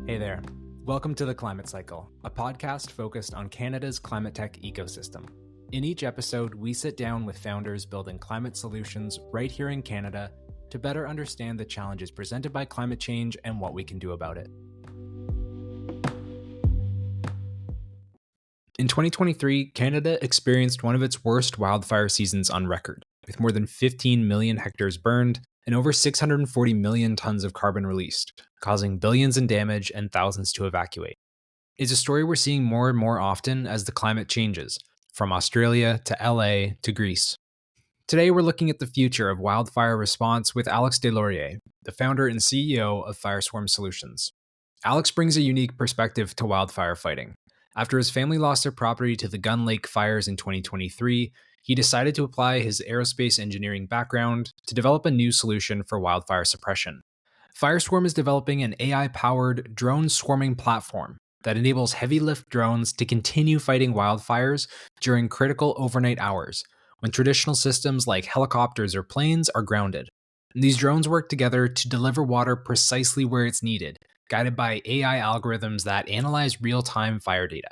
Hey there. Welcome to The Climate Cycle, a podcast focused on Canada's climate tech ecosystem. In each episode, we sit down with founders building climate solutions right here in Canada to better understand the challenges presented by climate change and what we can do about it. In 2023, Canada experienced one of its worst wildfire seasons on record, with more than 15 million hectares burned and over 640 million tons of carbon released, causing billions in damage and thousands to evacuate. It's a story we're seeing more and more often as the climate changes, from Australia to LA to Greece. Today, we're looking at the future of wildfire response with Alex Deslauriers, the founder and CEO of FireSwarm Solutions. Alex brings a unique perspective to wildfire fighting. After his family lost their property to the Gun Lake fires in 2023, he decided to apply his aerospace engineering background to develop a new solution for wildfire suppression. FireSwarm is developing an AI-powered drone swarming platform that enables heavy lift drones to continue fighting wildfires during critical overnight hours, when traditional systems like helicopters or planes are grounded. And these drones work together to deliver water precisely where it's needed, guided by AI algorithms that analyze real-time fire data.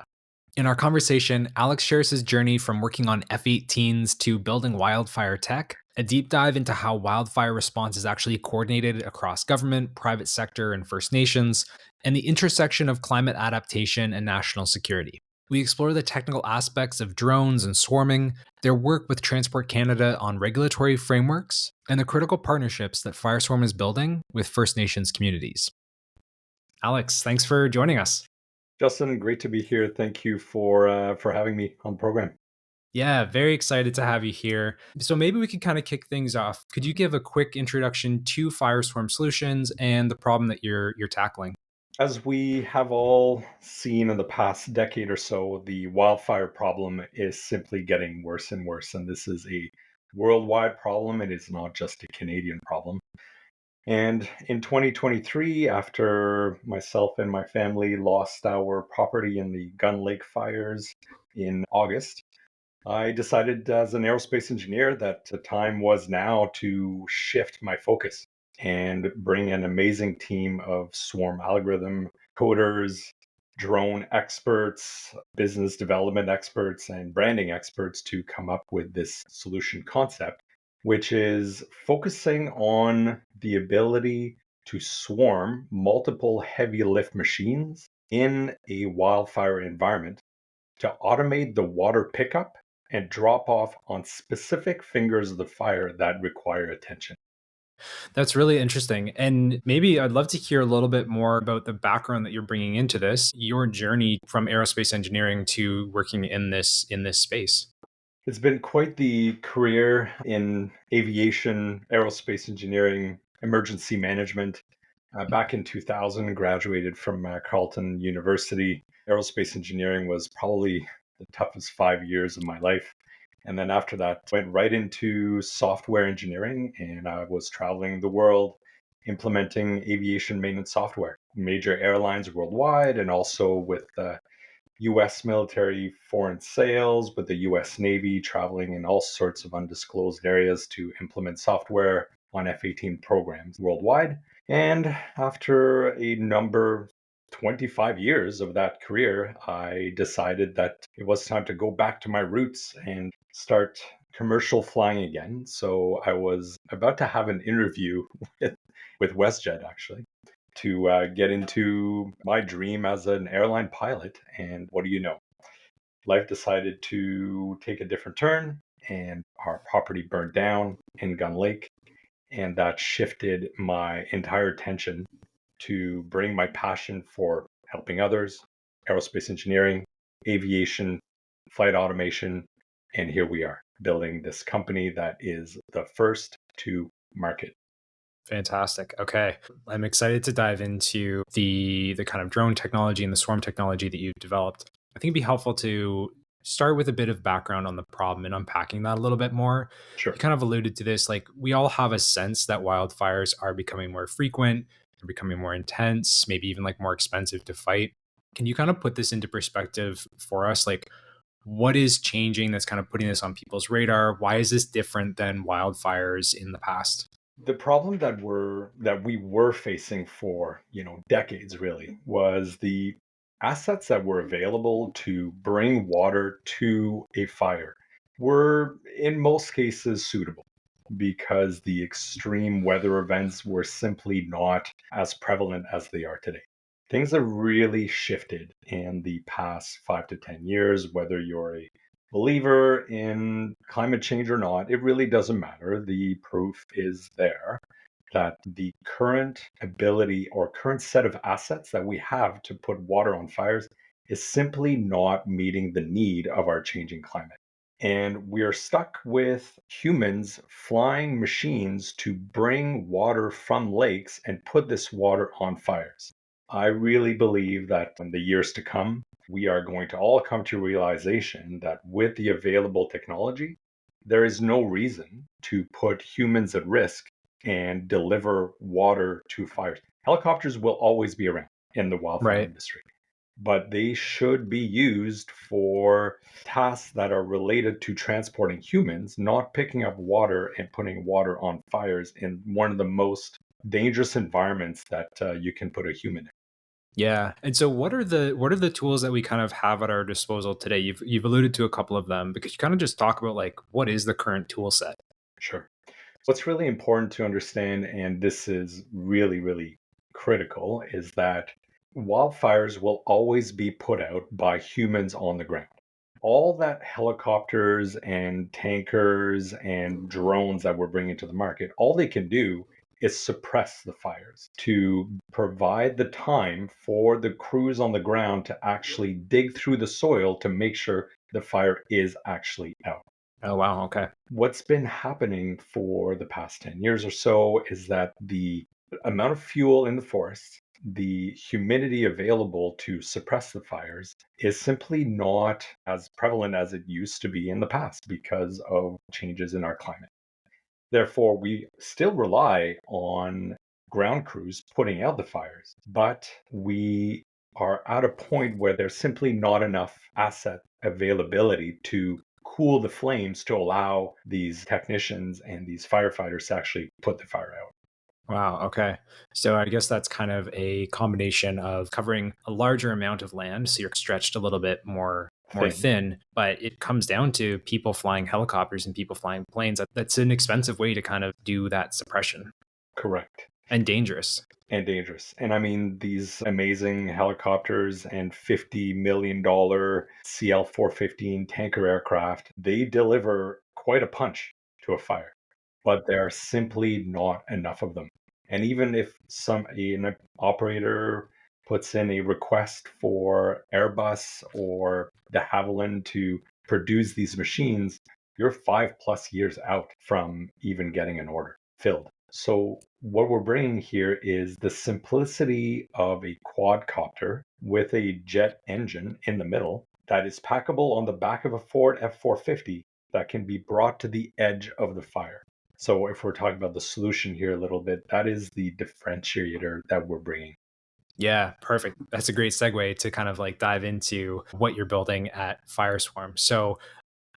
In our conversation, Alex shares his journey from working on F-18s to building wildfire tech, a deep dive into how wildfire response is actually coordinated across government, private sector, and First Nations, and the intersection of climate adaptation and national security. We explore the technical aspects of drones and swarming, their work with Transport Canada on regulatory frameworks, and the critical partnerships that FireSwarm is building with First Nations communities. Alex, thanks for joining us. Justin, great to be here. Thank you for having me on the program. Yeah, very excited to have you here. So maybe we could kind of kick things off. Could you give a quick introduction to FireSwarm Solutions and the problem that you're tackling? As we have all seen in the past decade or so, the wildfire problem is simply getting worse and worse. And this is a worldwide problem. It is not just a Canadian problem. And in 2023, after myself and my family lost our property in the Gun Lake fires in August, I decided as an aerospace engineer that the time was now to shift my focus and bring an amazing team of swarm algorithm coders, drone experts, business development experts, and branding experts to come up with this solution concept, which is focusing on the ability to swarm multiple heavy lift machines in a wildfire environment to automate the water pickup and drop off on specific fingers of the fire that require attention. That's really interesting. And maybe I'd love to hear a little bit more about the background that you're bringing into this, your journey from aerospace engineering to working in this space. It's been quite the career in aviation, aerospace engineering, emergency management. Back in 2000, graduated from Carleton University. Aerospace engineering was probably the toughest 5 years of my life. And then after that, went right into software engineering, and I was traveling the world implementing aviation maintenance software, major airlines worldwide, and also with US military foreign sales, with the US Navy, traveling in all sorts of undisclosed areas to implement software on F-18 programs worldwide. And after a number 25 years of that career, I decided that it was time to go back to my roots and start commercial flying again. So I was about to have an interview with WestJet, actually, to get into my dream as an airline pilot. And what do you know? Life decided to take a different turn, and our property burned down in Gun Lake. And that shifted my entire attention to bring my passion for helping others, aerospace engineering, aviation, flight automation. And here we are building this company that is the first to market. Fantastic. Okay. I'm excited to dive into the kind of drone technology and the swarm technology that you've developed. I think it'd be helpful to start with a bit of background on the problem and unpacking that a little bit more. Sure. You kind of alluded to this, like we all have a sense that wildfires are becoming more frequent, they're becoming more intense, maybe even like more expensive to fight. Can you kind of put this into perspective for us? Like what is changing that's kind of putting this on people's radar? Why is this different than wildfires in the past? The problem that we were facing for, decades really, was the assets that were available to bring water to a fire were in most cases suitable because the extreme weather events were simply not as prevalent as they are today. Things have really shifted in the past 5 to 10 years, whether you're a believer in climate change or not, it really doesn't matter. The proof is there that the current ability or current set of assets that we have to put water on fires is simply not meeting the need of our changing climate. And we are stuck with humans flying machines to bring water from lakes and put this water on fires. I really believe that in the years to come, we are going to all come to realization that with the available technology, there is no reason to put humans at risk and deliver water to fires. Helicopters will always be around in the wildfire Right. industry, but they should be used for tasks that are related to transporting humans, not picking up water and putting water on fires in one of the most dangerous environments that you can put a human in. Yeah. And so what are the tools that we kind of have at our disposal today? You've alluded to a couple of them, but could you kind of just talk about like what is the current tool set? Sure. What's really important to understand, and this is really, really critical, is that wildfires will always be put out by humans on the ground. All that helicopters and tankers and drones that we're bringing to the market, all they can do is suppress the fires to provide the time for the crews on the ground to actually dig through the soil to make sure the fire is actually out. Oh wow, okay. What's been happening for the past 10 years or so is that the amount of fuel in the forest, the humidity available to suppress the fires, is simply not as prevalent as it used to be in the past because of changes in our climate. Therefore, we still rely on ground crews putting out the fires, but we are at a point where there's simply not enough asset availability to cool the flames to allow these technicians and these firefighters to actually put the fire out. Wow, okay. So I guess that's kind of a combination of covering a larger amount of land, so you're stretched a little bit more Thin, thin, but it comes down to people flying helicopters and people flying planes. That's an expensive way to kind of do that suppression correct, and dangerous. and dangerous. And I mean, these amazing helicopters and $50 million CL 415 tanker aircraft, they deliver quite a punch to a fire, but there are simply not enough of them. And even if an operator puts in a request for Airbus or de Havilland to produce these machines, you're 5+ years out from even getting an order filled. So what we're bringing here is the simplicity of a quadcopter with a jet engine in the middle that is packable on the back of a Ford F-450 that can be brought to the edge of the fire. So if we're talking about the solution here a little bit, that is the differentiator that we're bringing. Yeah, perfect. That's a great segue to kind of like dive into what you're building at Fireswarm. So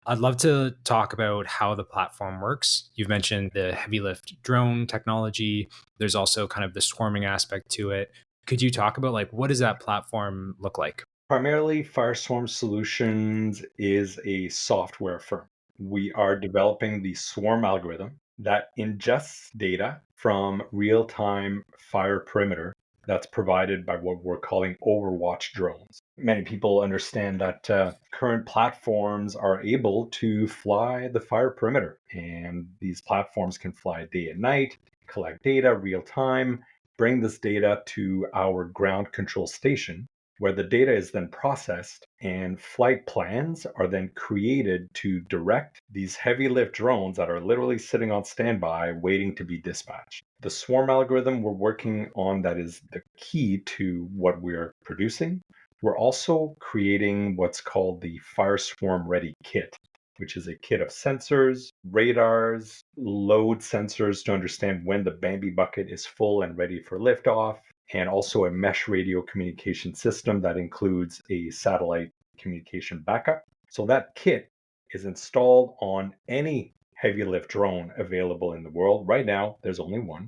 I'd love to talk about how the platform works. You've mentioned the heavy lift drone technology. There's also kind of the swarming aspect to it. Could you talk about like what does that platform look like? Primarily, FireSwarm Solutions is a software firm. We are developing the swarm algorithm that ingests data from real time fire perimeter that's provided by what we're calling Overwatch drones. Many people understand that current platforms are able to fly the fire perimeter, and these platforms can fly day and night, collect data real time, bring this data to our ground control station where the data is then processed and flight plans are then created to direct these heavy lift drones that are literally sitting on standby waiting to be dispatched. The swarm algorithm we're working on that is the key to what we're producing. We're also creating what's called the FireSwarm Ready Kit, which is a kit of sensors, radars, load sensors to understand when the Bambi bucket is full and ready for liftoff, and also a mesh radio communication system that includes a satellite communication backup. So that kit is installed on any heavy lift drone available in the world. Right now, there's only one,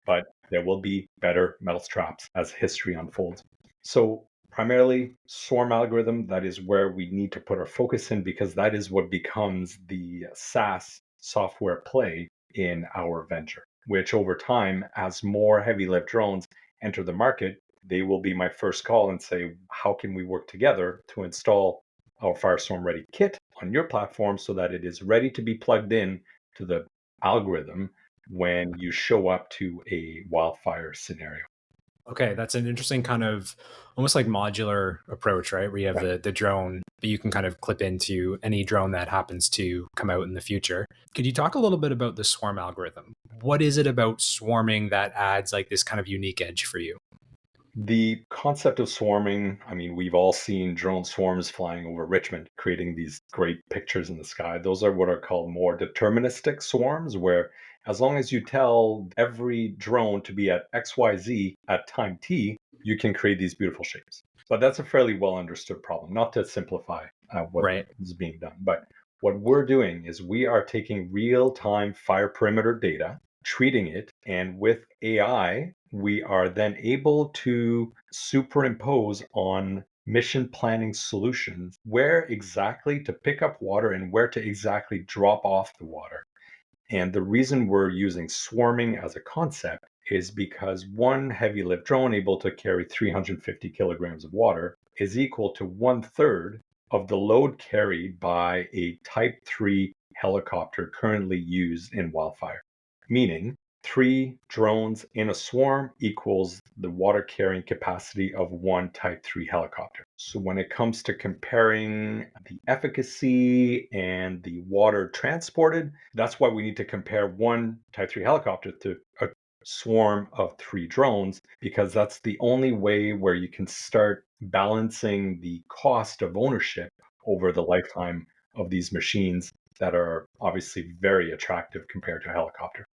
but there will be better mousetraps as history unfolds. So, primarily, swarm algorithm, that is where we need to put our focus in because that is what becomes the SaaS software play in our venture, which over time, as more heavy lift drones enter the market, they will be my first call and say, how can we work together to install our FireSwarm Ready kit on your platform so that it is ready to be plugged in to the algorithm when you show up to a wildfire scenario. Okay, that's an interesting kind of almost like modular approach, right? Where you have Yeah. the drone, but you can kind of clip into any drone that happens to come out in the future. Could you talk a little bit about the swarm algorithm? What is it about swarming that adds like this kind of unique edge for you? The concept of swarming, I mean, we've all seen drone swarms flying over Richmond, creating these great pictures in the sky. Those are what are called more deterministic swarms, where as long as you tell every drone to be at XYZ at time T, you can create these beautiful shapes. But that's a fairly well understood problem, not to simplify what Right. is being done. But what we're doing is we are taking real time fire perimeter data, treating it, and with AI, we are then able to superimpose on mission planning solutions where exactly to pick up water and where to exactly drop off the water. And the reason we're using swarming as a concept is because one heavy lift drone able to carry 350 kilograms of water is equal to one third of the load carried by a Type 3 helicopter currently used in wildfire. Meaning, three drones in a swarm equals the water carrying capacity of one Type 3 helicopter. So, when it comes to comparing the efficacy and the water transported, that's why we need to compare one Type 3 helicopter to a swarm of three drones, because that's the only way where you can start balancing the cost of ownership over the lifetime of these machines that are obviously very attractive compared to a helicopter.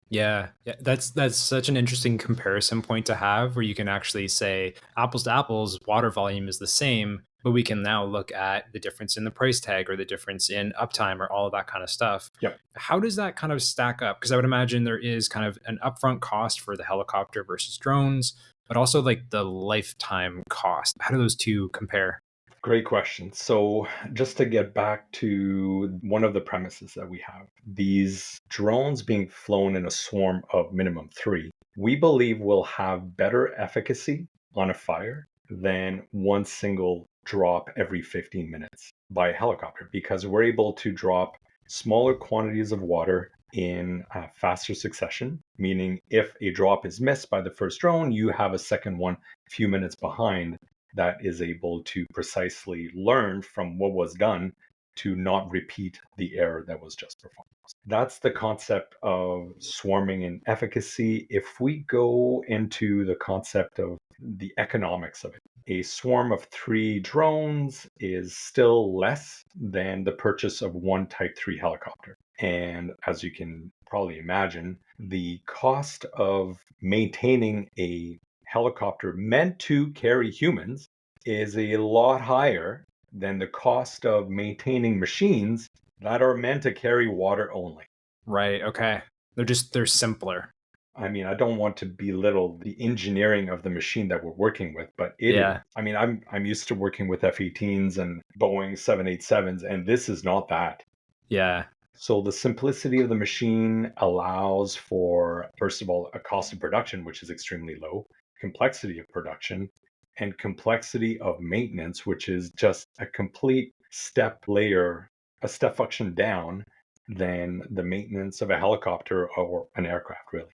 Yeah, yeah, that's such an interesting comparison point to have where you can actually say apples to apples, water volume is the same, but we can now look at the difference in the price tag or the difference in uptime or all of that kind of stuff. Yep. How does that kind of stack up? Because I would imagine there is kind of an upfront cost for the helicopter versus drones, but also like the lifetime cost. How do those two compare? Great question. So, just to get back to one of the premises that we have, these drones being flown in a swarm of minimum three, we believe will have better efficacy on a fire than one single drop every 15 minutes by a helicopter because we're able to drop smaller quantities of water in faster succession, meaning if a drop is missed by the first drone, you have a second one a few minutes behind that is able to precisely learn from what was done to not repeat the error that was just performed. That's the concept of swarming and efficacy. If we go into the concept of the economics of it, a swarm of three drones is still less than the purchase of one Type 3 helicopter. And as you can probably imagine, the cost of maintaining a helicopter meant to carry humans is a lot higher than the cost of maintaining machines that are meant to carry water only. Right. Okay. They're simpler. I mean, I don't want to belittle the engineering of the machine that we're working with, but it is. Yeah. I mean, I'm used to working with F-18s and Boeing 787s, and this is not that. Yeah. So the simplicity of the machine allows for, first of all, a cost of production, which is extremely low, complexity of production, and complexity of maintenance, which is just a complete step layer, a step function down than the maintenance of a helicopter or an aircraft, really.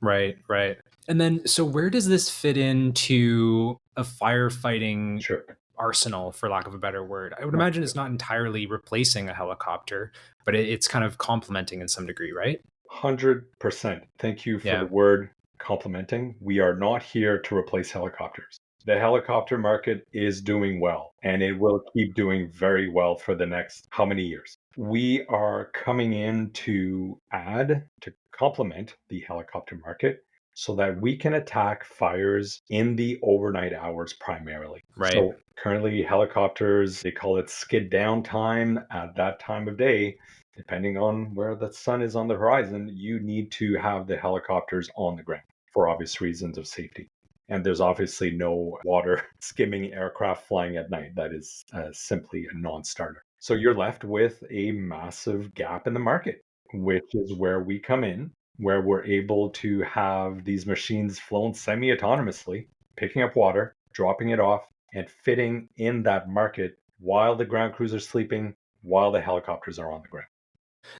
Right, right. And then, so where does this fit into a firefighting Sure. arsenal, for lack of a better word? I would No, imagine it's not entirely replacing a helicopter, but it's kind of complementing in some degree, right? 100%. Thank you for the Yeah, word complimenting. We are not here to replace helicopters. The helicopter market is doing well, and it will keep doing very well for the next how many years? We are coming in to add, to complement the helicopter market so that we can attack fires in the overnight hours primarily. right. So currently, helicopters, they call it skid down time at that time of day depending on where the sun is on the horizon, you need to have the helicopters on the ground for obvious reasons of safety. And there's obviously no water skimming aircraft flying at night. That is simply a non starter. So you're left with a massive gap in the market, which is where we come in, where we're able to have these machines flown semi autonomously, picking up water, dropping it off, and fitting in that market while the ground crews are sleeping, while the helicopters are on the ground.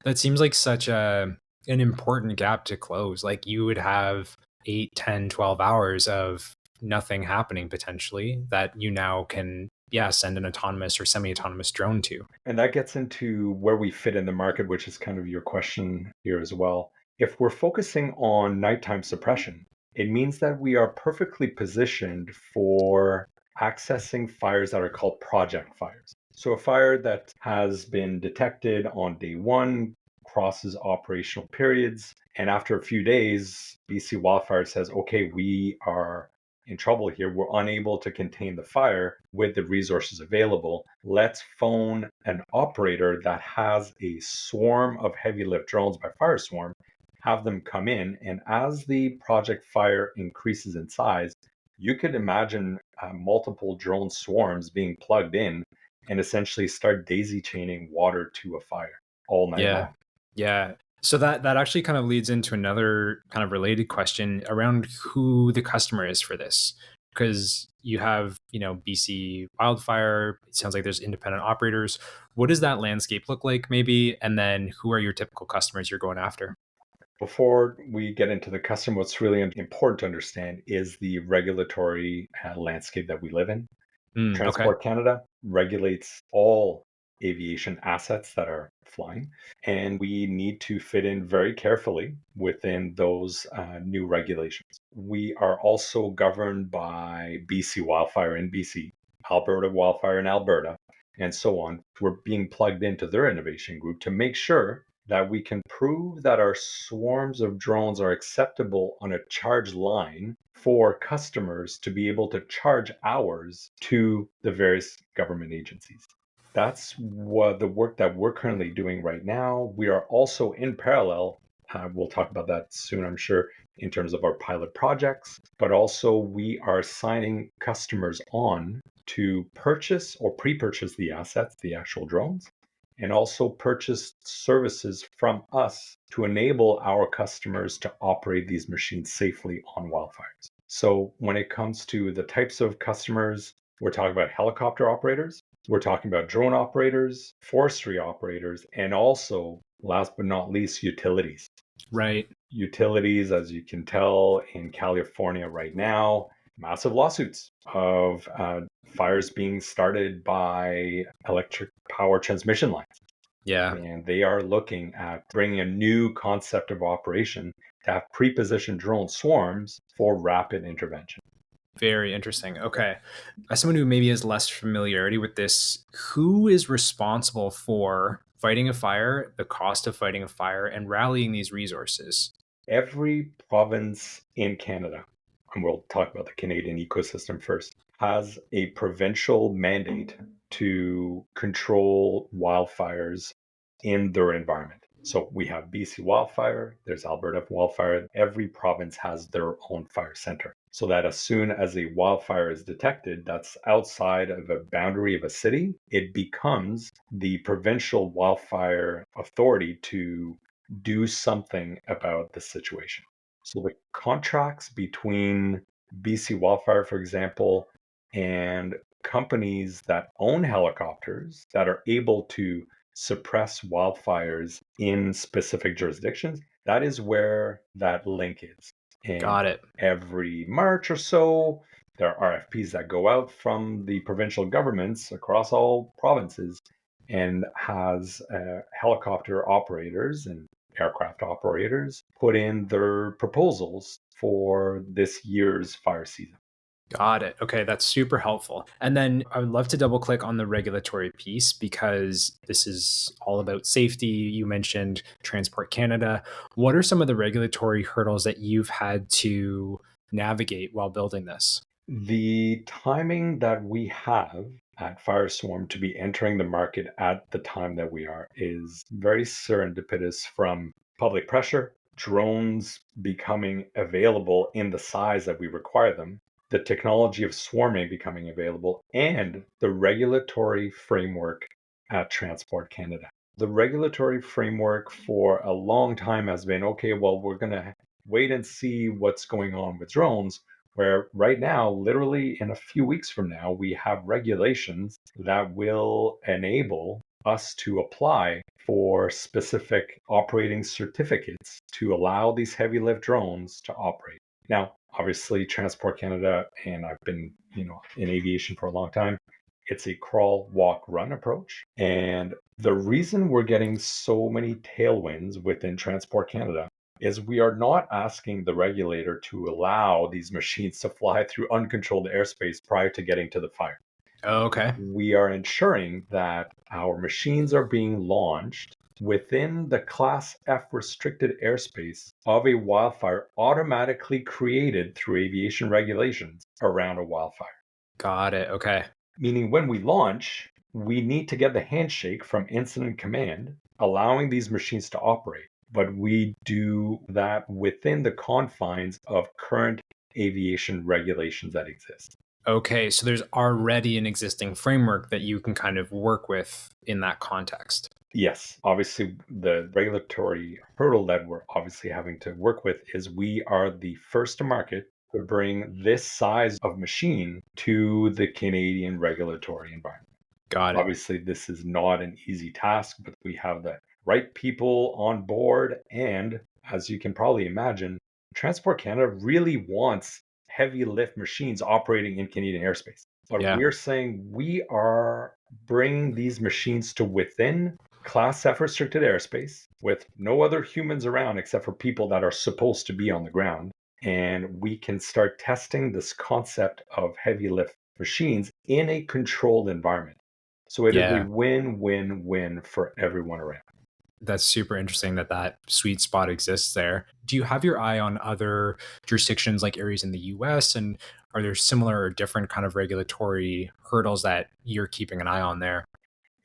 That seems like such an important gap to close. Like you would have 8, 10, 12 hours of nothing happening potentially that you now can, yeah, send an autonomous or semi-autonomous drone to. And that gets into where we fit in the market, which is kind of your question here as well. If we're focusing on nighttime suppression, it means that we are perfectly positioned for accessing fires that are called project fires. So a fire that has been detected on day one crosses operational periods. And after a few days, BC Wildfire says, okay, we are in trouble here. We're unable to contain the fire with the resources available. Let's phone an operator that has a swarm of heavy lift drones by FireSwarm, have them come in. And as the project fire increases in size, you could imagine multiple drone swarms being plugged in and essentially start daisy chaining water to a fire all night Yeah. long. Yeah. So that actually kind of leads into another kind of related question around who the customer is for this. Because you have, BC wildfire. It sounds like there's independent operators. What does that landscape look like, maybe? And then who are your typical customers you're going after? Before we get into the custom, what's really important to understand is the regulatory landscape that we live in. Okay. Transport Canada regulates all aviation assets that are flying, and we need to fit in very carefully within those new regulations. We are also governed by BC Wildfire in BC, Alberta Wildfire in Alberta, and so on. We're being plugged into their innovation group to make sure that we can prove that our swarms of drones are acceptable on a charge line for customers to be able to charge hours to the various government agencies. That's what the work that we're currently doing right now. We are also in parallel, we'll talk about that soon, I'm sure, in terms of our pilot projects, but also we are signing customers on to purchase or pre purchase the assets, the actual drones, and also purchase services from us to enable our customers to operate these machines safely on wildfires. So when it comes to the types of customers, we're talking about helicopter operators, we're talking about drone operators, forestry operators, and also, last but not least, utilities. Right. Utilities, as you can tell in California right now, massive lawsuits of fires being started by electric power transmission lines. Yeah. And they are looking at bringing a new concept of operation to have pre-positioned drone swarms for rapid intervention. Very interesting. Okay. As someone who maybe has less familiarity with this, who is responsible for fighting a fire, the cost of fighting a fire, and rallying these resources? Every province in Canada, and we'll talk about the Canadian ecosystem first, has a provincial mandate to control wildfires in their environment. So we have BC wildfire, there's Alberta wildfire. Every province has their own fire center. So that as soon as a wildfire is detected that's outside of a boundary of a city, it becomes the provincial wildfire authority to do something about the situation. So the contracts between BC Wildfire, for example, and companies that own helicopters that are able to suppress wildfires in specific jurisdictions, that is where that link is. And Got it. every March or so, there are RFPs that go out from the provincial governments across all provinces and has helicopter operators and aircraft operators put in their proposals for this year's fire season. Got it. Okay, that's super helpful. And then I would love to double click on the regulatory piece because this is all about safety. You mentioned Transport Canada. What are some of the regulatory hurdles that you've had to navigate while building this? The timing that we have at FireSwarm to be entering the market at the time that we are is very serendipitous from public pressure, drones becoming available in the size that we require them, the technology of swarming becoming available, and the regulatory framework at Transport Canada. The regulatory framework for a long time has been okay, well, we're going to wait and see what's going on with drones. Where right now, literally in a few weeks from now, we have regulations that will enable us to apply for specific operating certificates to allow these heavy lift drones to operate. Now, obviously, Transport Canada, and I've been, in aviation for a long time, it's a crawl, walk, run approach. And the reason we're getting so many tailwinds within Transport Canada is we are not asking the regulator to allow these machines to fly through uncontrolled airspace prior to getting to the fire. Oh, okay. We are ensuring that our machines are being launched within the Class F restricted airspace of a wildfire automatically created through aviation regulations around a wildfire. Got it. Okay. Meaning when we launch, we need to get the handshake from incident command, allowing these machines to operate. But we do that within the confines of current aviation regulations that exist. Okay. So there's already an existing framework that you can kind of work with in that context. Yes, obviously, the regulatory hurdle that we're obviously having to work with is we are the first to market to bring this size of machine to the Canadian regulatory environment. Got it. Obviously, this is not an easy task, but we have the right people on board. And as you can probably imagine, Transport Canada really wants heavy lift machines operating in Canadian airspace. But Yeah. we're saying we are bringing these machines to within Class F restricted airspace with no other humans around except for people that are supposed to be on the ground. And we can start testing this concept of heavy lift machines in a controlled environment. So it is a Yeah. win-win-win for everyone around. That's super interesting that that sweet spot exists there. Do you have your eye on other jurisdictions like areas in the US? And are there similar or different kind of regulatory hurdles that you're keeping an eye on there?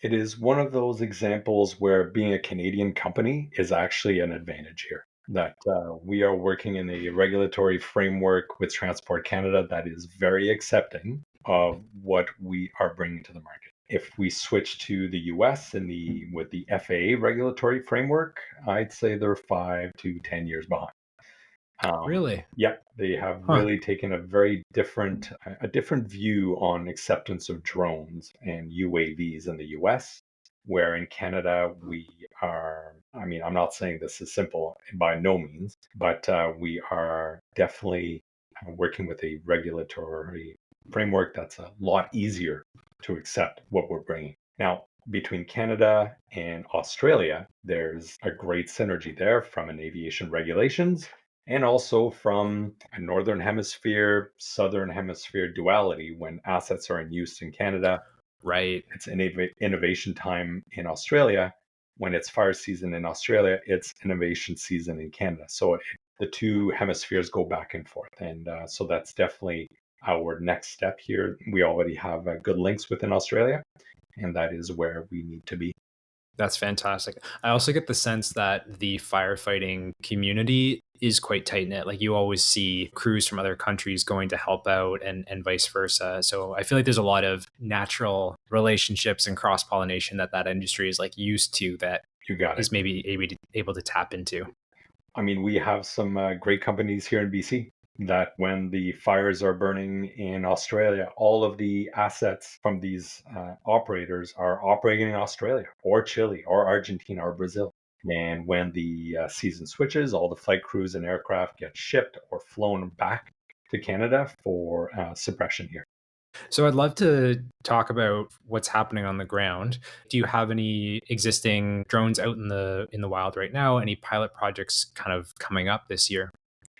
It is one of those examples where being a Canadian company is actually an advantage here. That we are working in a regulatory framework with Transport Canada that is very accepting of what we are bringing to the market. If we switch to the US and with the FAA regulatory framework, I'd say they're 5 to 10 years behind. Really? Yeah, they have Huh. really taken a different view on acceptance of drones and UAVs in the US, where in Canada we are. I mean, I'm not saying this is simple by no means, but we are definitely working with a regulatory framework that's a lot easier to accept what we're bringing. Now, between Canada and Australia, there's a great synergy there from an aviation regulations and also from a northern hemisphere, southern hemisphere duality. When assets are in use in Canada, Right. it's innovation time in Australia. When it's fire season in Australia, it's innovation season in Canada. So the two hemispheres go back and forth. And so that's definitely our next step here. We already have good links within Australia, and that is where we need to be. That's fantastic. I also get the sense that the firefighting community is quite tight knit. Like you always see crews from other countries going to help out and vice versa. So I feel like there's a lot of natural relationships and cross pollination that that industry is like used to that You got it. is maybe able to tap into. I mean, we have some great companies here in BC that when the fires are burning in Australia, all of the assets from these operators are operating in Australia or Chile or Argentina or Brazil. And when the season switches, all the flight crews and aircraft get shipped or flown back to Canada for suppression here. So I'd love to talk about what's happening on the ground. Do you have any existing drones out in the wild right now? Any pilot projects kind of coming up this year?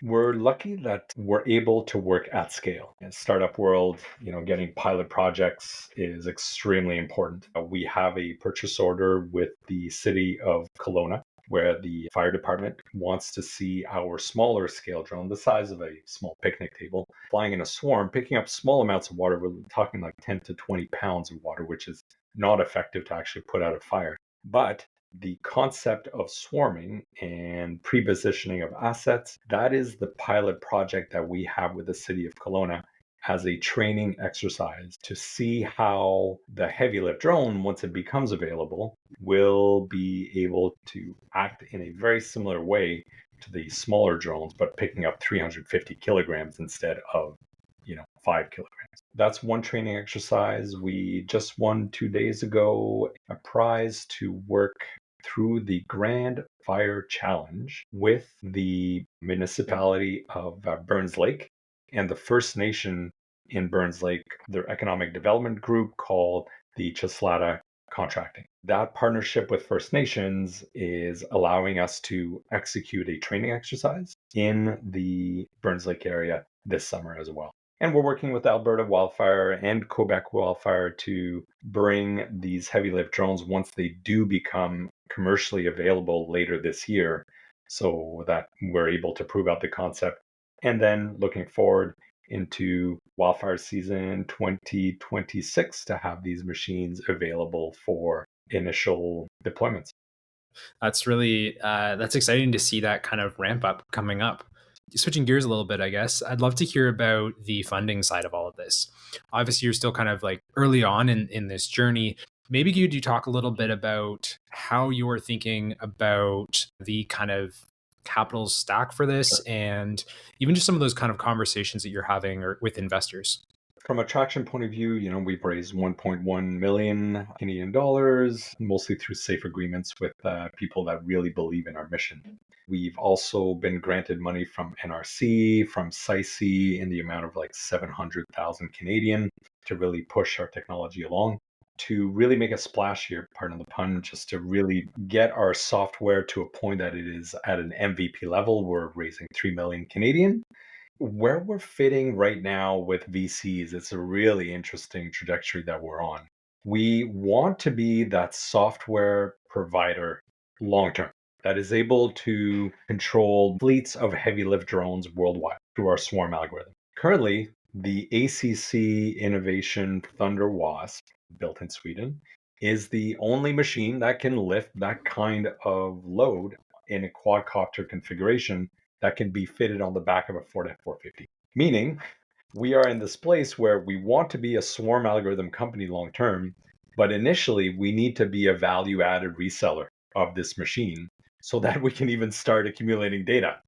We're lucky that we're able to work at scale. In startup world, getting pilot projects is extremely important. We have a purchase order with the city of Kelowna where the fire department wants to see our smaller scale drone, the size of a small picnic table, flying in a swarm, picking up small amounts of water. We're talking like 10 to 20 pounds of water, which is not effective to actually put out a fire. But the concept of swarming and pre-positioning of assets, that is the pilot project that we have with the city of Kelowna as a training exercise to see how the heavy lift drone, once it becomes available, will be able to act in a very similar way to the smaller drones, but picking up 350 kilograms instead of 5 kilograms. That's one training exercise. We just won 2 days ago a prize to work through the Grand Fire Challenge with the municipality of Burns Lake and the First Nation in Burns Lake, their economic development group called the Chislata Contracting. That partnership with First Nations is allowing us to execute a training exercise in the Burns Lake area this summer as well. And we're working with Alberta Wildfire and Quebec Wildfire to bring these heavy lift drones once they do become commercially available later this year, so that we're able to prove out the concept. And then looking forward into wildfire season 2026 to have these machines available for initial deployments. That's exciting to see that kind of ramp up coming up. Switching gears a little bit, I guess, I'd love to hear about the funding side of all of this. Obviously, you're still kind of like early on in this journey. Maybe could you talk a little bit about how you're thinking about the kind of capital stack for this, Sure. and even just some of those kind of conversations that you're having or with investors? From a traction point of view, we've raised 1.1 million Canadian dollars, mostly through safe agreements with people that really believe in our mission. We've also been granted money from NRC, from SICE in the amount of like 700,000 Canadian to really push our technology along, to really make a splash here, pardon the pun, just to really get our software to a point that it is at an MVP level. We're raising 3 million Canadian. Where we're fitting right now with VCs, it's a really interesting trajectory that we're on. We want to be that software provider long term that is able to control fleets of heavy lift drones worldwide through our swarm algorithm. Currently, the ACC Innovation Thunder Wasp, built in Sweden, is the only machine that can lift that kind of load in a quadcopter configuration that can be fitted on the back of a Ford F-450. Meaning, we are in this place where we want to be a swarm algorithm company long term, but initially we need to be a value added reseller of this machine so that we can even start accumulating data.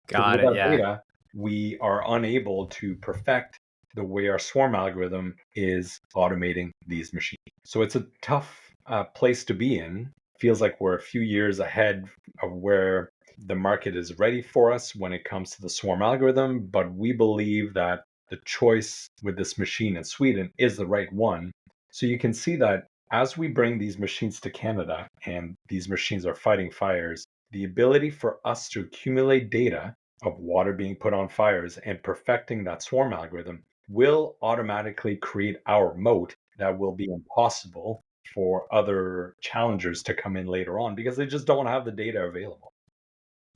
Because Got it. without Yeah. data, we are unable to perfect the way our swarm algorithm is automating these machines. So it's a tough place to be in. Feels like we're a few years ahead of where the market is ready for us when it comes to the swarm algorithm, but we believe that the choice with this machine in Sweden is the right one. So you can see that as we bring these machines to Canada and these machines are fighting fires, the ability for us to accumulate data of water being put on fires and perfecting that swarm algorithm will automatically create our moat that will be impossible for other challengers to come in later on because they just don't have the data available.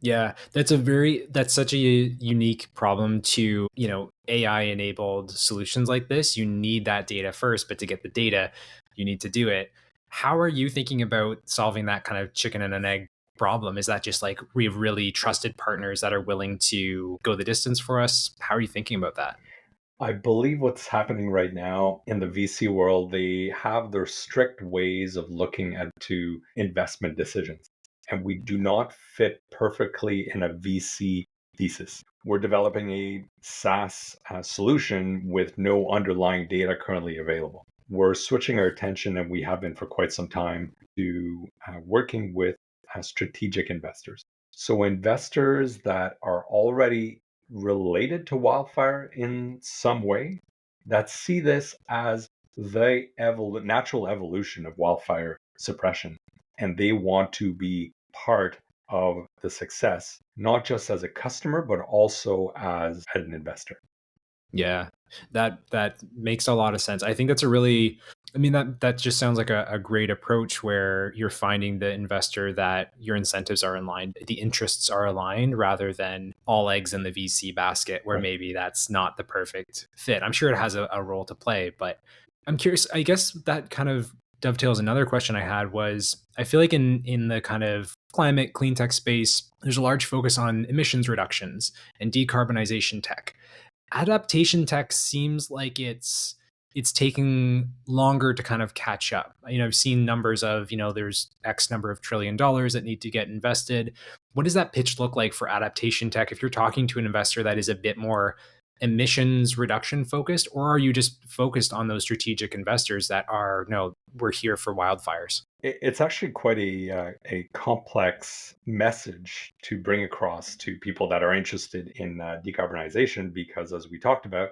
Yeah, that's such a unique problem to, AI enabled solutions like this. You need that data first, but to get the data, you need to do it. How are you thinking about solving that kind of chicken and an egg problem? Is that just like we have really trusted partners that are willing to go the distance for us? How are you thinking about that? I believe what's happening right now in the VC world, they have their strict ways of looking at to investment decisions. And we do not fit perfectly in a VC thesis. We're developing a SaaS solution with no underlying data currently available. We're switching our attention, and we have been for quite some time, to working with strategic investors. So, investors that are already related to wildfire in some way, that see this as the natural evolution of wildfire suppression. And they want to be part of the success, not just as a customer, but also as an investor. Yeah, that makes a lot of sense. I think that's a really, I mean, that just sounds like a great approach where you're finding the investor that your incentives are aligned, the interests are aligned, rather than all eggs in the VC basket, where Right. maybe that's not the perfect fit. I'm sure it has a role to play, but I'm curious. I guess that kind of dovetails another question I had was, I feel like in the kind of climate clean tech space, there's a large focus on emissions reductions and decarbonization tech. Adaptation tech seems like it's taking longer to kind of catch up. I've seen numbers of, there's X number of $1 trillion that need to get invested. What does that pitch look like for adaptation tech if you're talking to an investor that is a bit more emissions reduction focused, or are you just focused on those strategic investors that are, no, we're here for wildfires? It's actually quite a complex message to bring across to people that are interested in decarbonization, because as we talked about,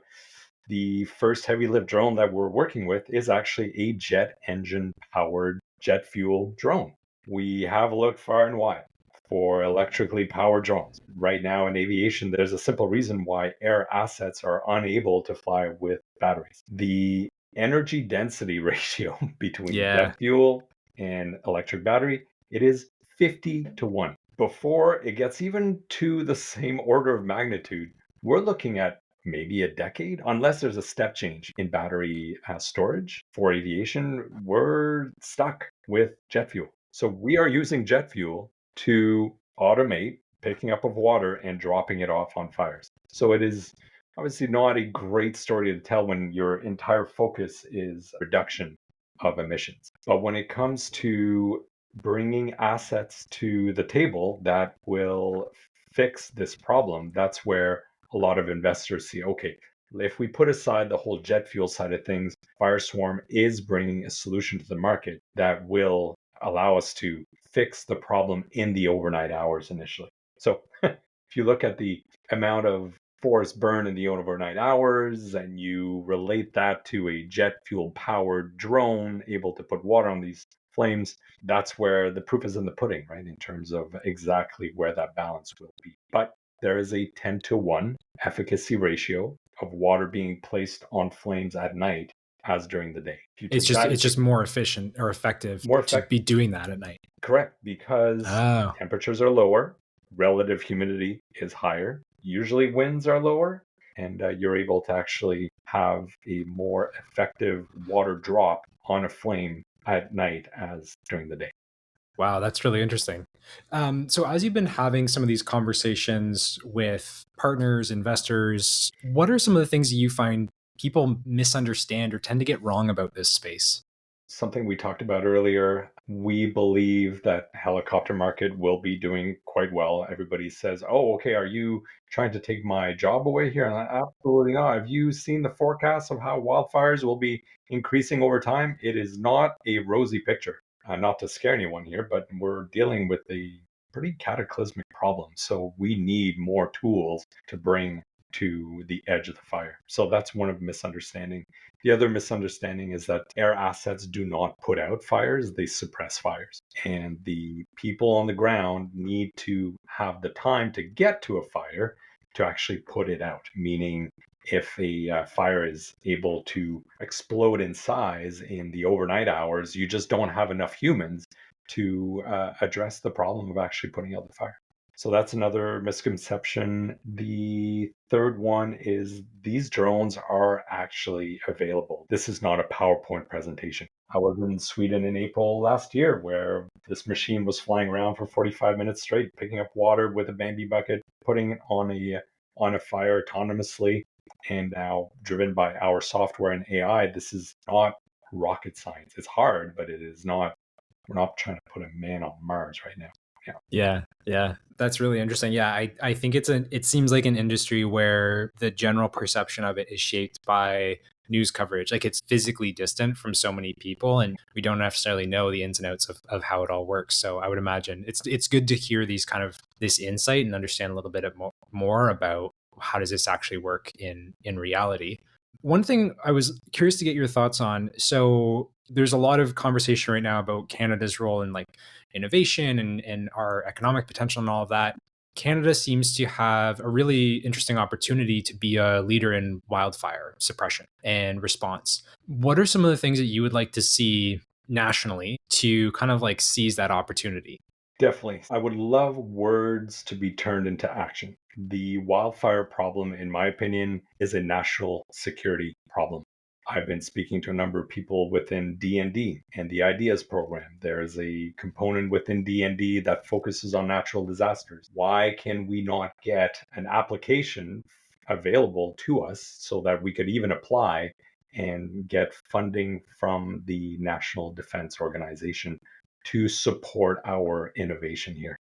the first heavy lift drone that we're working with is actually a jet engine powered jet fuel drone. We have looked far and wide for electrically powered drones. Right now in aviation, there's a simple reason why air assets are unable to fly with batteries. The energy density ratio between jet Yeah. fuel and electric battery, it is 50 to 1. Before it gets even to the same order of magnitude, we're looking at maybe a decade, unless there's a step change in battery storage for aviation. We're stuck with jet fuel. So we are using jet fuel to automate picking up of water and dropping it off on fires. So it is obviously not a great story to tell when your entire focus is reduction of emissions. But when it comes to bringing assets to the table that will fix this problem, that's where a lot of investors see, okay, if we put aside the whole jet fuel side of things, FireSwarm is bringing a solution to the market that will allow us to fix the problem in the overnight hours initially. So if you look at the amount of forest burn in the overnight hours and you relate that to a jet fuel powered drone able to put water on these flames, that's where the proof is in the pudding, right? In terms of exactly where that balance will be. But there is a 10 to 1 efficacy ratio of water being placed on flames at night as during the day. If you It's take just that it's into just more efficient or effective more to effect, be doing that at night. correct, because Oh, temperatures are lower, relative humidity is higher, usually winds are lower, and you're able to actually have a more effective water drop on a flame at night as during the day. wow, that's really interesting. So, as you've been having some of these conversations with partners, investors, what are some of the things you find people misunderstand or tend to get wrong about this space? Something we talked about earlier, we believe that helicopter market will be doing quite well. Everybody says, "Oh, okay, are you trying to take my job away here?" And absolutely not. Have you seen the forecasts of how wildfires will be increasing over time? It is not a rosy picture. Not to scare anyone here, but we're dealing with a pretty cataclysmic problem. So we need more tools to bring to the edge of the fire. So that's one of the misunderstanding. The other misunderstanding is that air assets do not put out fires, they suppress fires. And the people on the ground need to have the time to get to a fire to actually put it out, meaning if a fire is able to explode in size in the overnight hours, you just don't have enough humans to address the problem of actually putting out the fire. So that's another misconception. The third one is these drones are actually available. This is not a PowerPoint presentation. I was in Sweden in April last year where this machine was flying around for 45 minutes straight, picking up water with a Bambi bucket, putting it on a fire autonomously, and now driven by our software and AI. This is not rocket science. It's hard, but it is not. We're not trying to put a man on Mars right now. Yeah. Yeah, yeah, that's really interesting. Yeah, I think it seems like an industry where the general perception of it is shaped by news coverage. Like it's physically distant from so many people, and we don't necessarily know the ins and outs of how it all works. So I would imagine it's good to hear these kind of this insight and understand a little bit more about how does this actually work in reality. One thing I was curious to get your thoughts on. So there's a lot of conversation right now about Canada's role in like innovation and our economic potential and all of that. Canada seems to have a really interesting opportunity to be a leader in wildfire suppression and response. What are some of the things that you would like to see nationally to kind of like seize that opportunity? Definitely. I would love words to be turned into action. The wildfire problem, in my opinion, is a national security problem. I've been speaking to a number of people within D&D and the IDEAS program. There's a component within D&D that focuses on natural disasters. Why can we not get an application available to us so that we could even apply and get funding from the National Defense Organization to support our innovation here?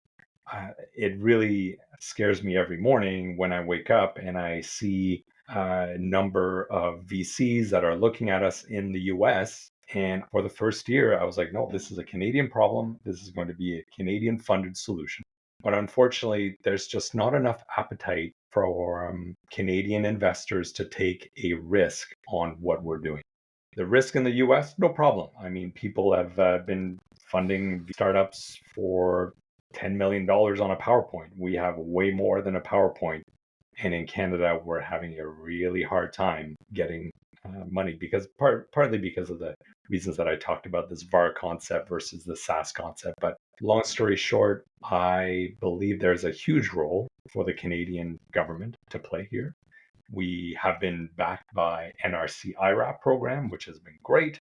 It really scares me every morning when I wake up and I see a number of VCs that are looking at us in the US. And for the first year, I was like, no, this is a Canadian problem. This is going to be a Canadian funded solution. But unfortunately, there's just not enough appetite for Canadian investors to take a risk on what we're doing. The risk in the US, no problem. I mean, people have been funding startups for $10 million on a PowerPoint. We have way more than a PowerPoint. And in Canada, we're having a really hard time getting money because partly because of the reasons that I talked about, this VAR concept versus the SaaS concept. But long story short, I believe there's a huge role for the Canadian government to play here. We have been backed by NRC IRAP program, which has been great,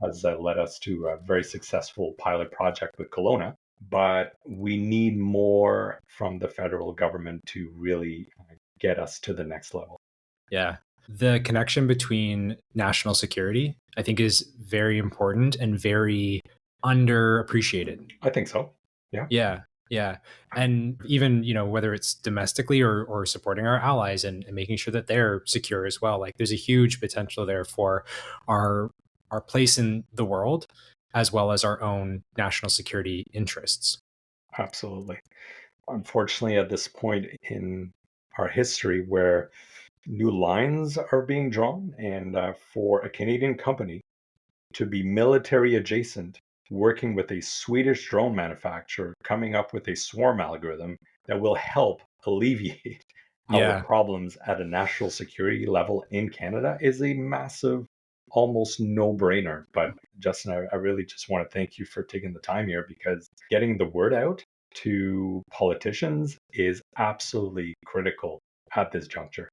has led us to a very successful pilot project with Kelowna. But we need more from the federal government to really get us to the next level. Yeah. The connection between national security, I think, is very important and very underappreciated. I think so. Yeah. Yeah. Yeah. And even, whether it's domestically or supporting our allies and making sure that they're secure as well. Like there's a huge potential there for our our place in the world as well as our own national security interests. Absolutely. Unfortunately, at this point in our history where new lines are being drawn, and for a Canadian company to be military adjacent, working with a Swedish drone manufacturer, coming up with a swarm algorithm that will help alleviate our Yeah. problems at a national security level in Canada is a massive, almost no brainer. But Justin, I really just want to thank you for taking the time here because getting the word out to politicians is absolutely critical at this juncture.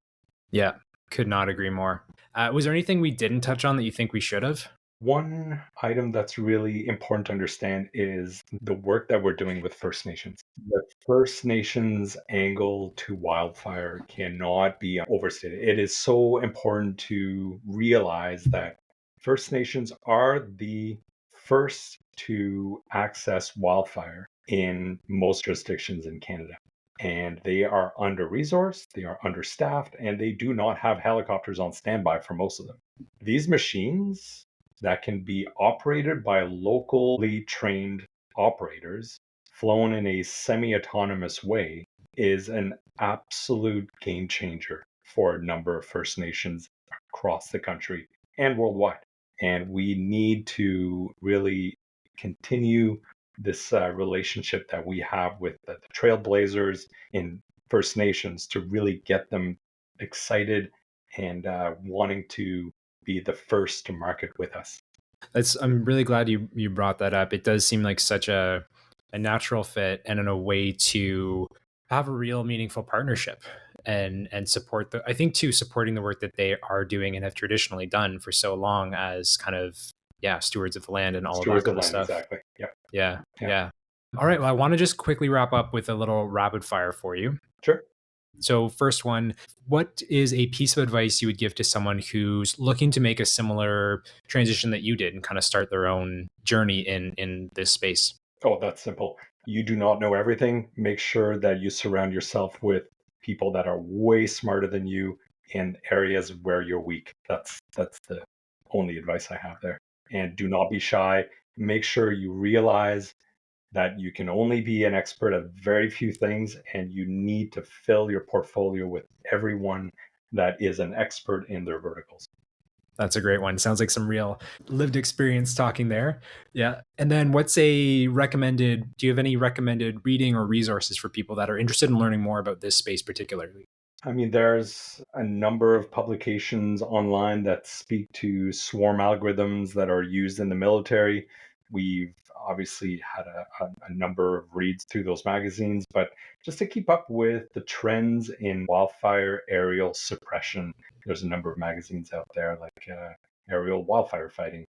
Yeah. Could not agree more. Was there anything we didn't touch on that you think we should have? One item that's really important to understand is the work that we're doing with First Nations. The First Nations angle to wildfire cannot be overstated. It is so important to realize that First Nations are the first to access wildfire in most jurisdictions in Canada. And they are under resourced, they are understaffed, and they do not have helicopters on standby for most of them. These machines that can be operated by locally trained operators, flown in a semi autonomous way, is an absolute game changer for a number of First Nations across the country and worldwide. And we need to really continue this relationship that we have with the trailblazers in First Nations to really get them excited and wanting to be the first to market with us. I'm really glad you brought that up. It does seem like such a natural fit and in a way to have a real meaningful partnership and support the I think too supporting the work that they are doing and have traditionally done for so long as kind of stewards of the land and all of that Stewards of kind of land, stuff. exactly. Yep. Yeah. Yeah. Yeah. All right. Well, I want to just quickly wrap up with a little rapid fire for you. Sure. So, first one, what is a piece of advice you would give to someone who's looking to make a similar transition that you did and kind of start their own journey in this space? Oh, that's simple. You do not know everything. Make sure that you surround yourself with people that are way smarter than you in areas where you're weak. That's the only advice I have there. And do not be shy. Make sure you realize that you can only be an expert at very few things and you need to fill your portfolio with everyone that is an expert in their verticals. That's a great one. Sounds like some real lived experience talking there. Yeah. And then do you have any recommended reading or resources for people that are interested in learning more about this space particularly? I mean, there's a number of publications online that speak to swarm algorithms that are used in the military. We've obviously had a number of reads through those magazines, but just to keep up with the trends in wildfire aerial suppression, there's a number of magazines out there like Aerial Wildfire Fighting,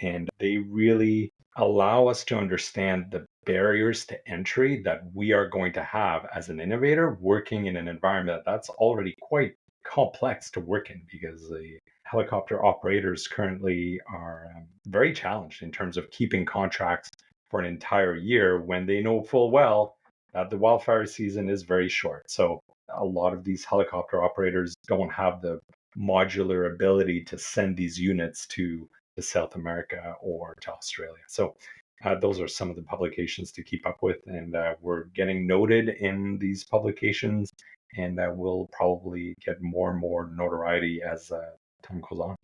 and they really allow us to understand the barriers to entry that we are going to have as an innovator working in an environment that's already quite complex to work in, because the helicopter operators currently are very challenged in terms of keeping contracts for an entire year when they know full well that the wildfire season is very short. So a lot of these helicopter operators don't have the modular ability to send these units to South America or to Australia. So those are some of the publications to keep up with, and we're getting noted in these publications, and we'll probably get more and more notoriety as time goes on.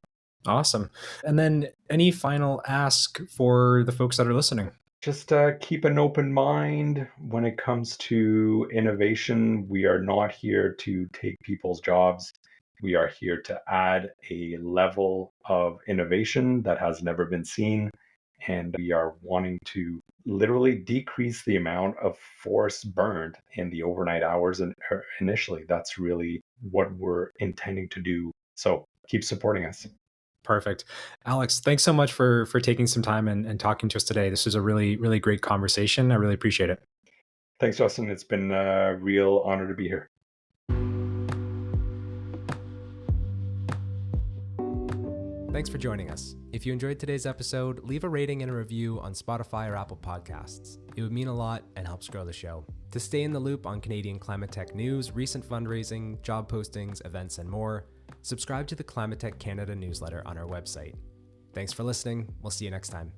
Awesome. And then any final ask for the folks that are listening? Just keep an open mind when it comes to innovation. We are not here to take people's jobs. We are here to add a level of innovation that has never been seen. And we are wanting to literally decrease the amount of forest burned in the overnight hours. And initially, that's really what we're intending to do. So keep supporting us. Perfect. Alex, thanks so much for taking some time and talking to us today. This was a really, really great conversation. I really appreciate it. Thanks, Justin. It's been a real honor to be here. Thanks for joining us. If you enjoyed today's episode, leave a rating and a review on Spotify or Apple Podcasts. It would mean a lot and helps grow the show. To stay in the loop on Canadian climate tech news, recent fundraising, job postings, events, and more, subscribe to the Climate Tech Canada newsletter on our website. Thanks for listening. We'll see you next time.